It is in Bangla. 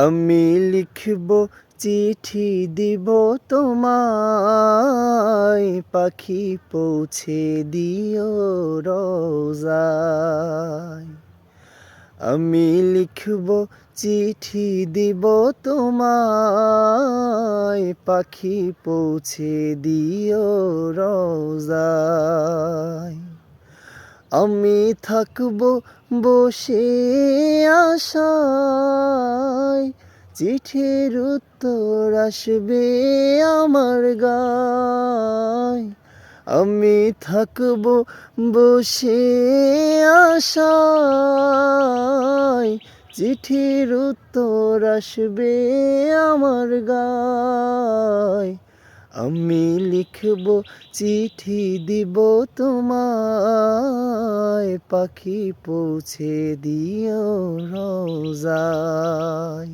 আমি লিখব চিঠি দিব তোমায়, পাখি পৌঁছে দিও রোজায়। আমি লিখব চিঠি দিব তোমায়, পাখি পৌঁছে দিও রোজায়। আমি থাকব বসে আশায়, চিঠির উত্তর আসবে আমার গায়। আমি থাকব বসে আশায়, চিঠির উত্তর আসবে আমার গায়। আমি লিখব চিঠি দিব তোমায়, পাখি পৌঁছে দিও রোজায়।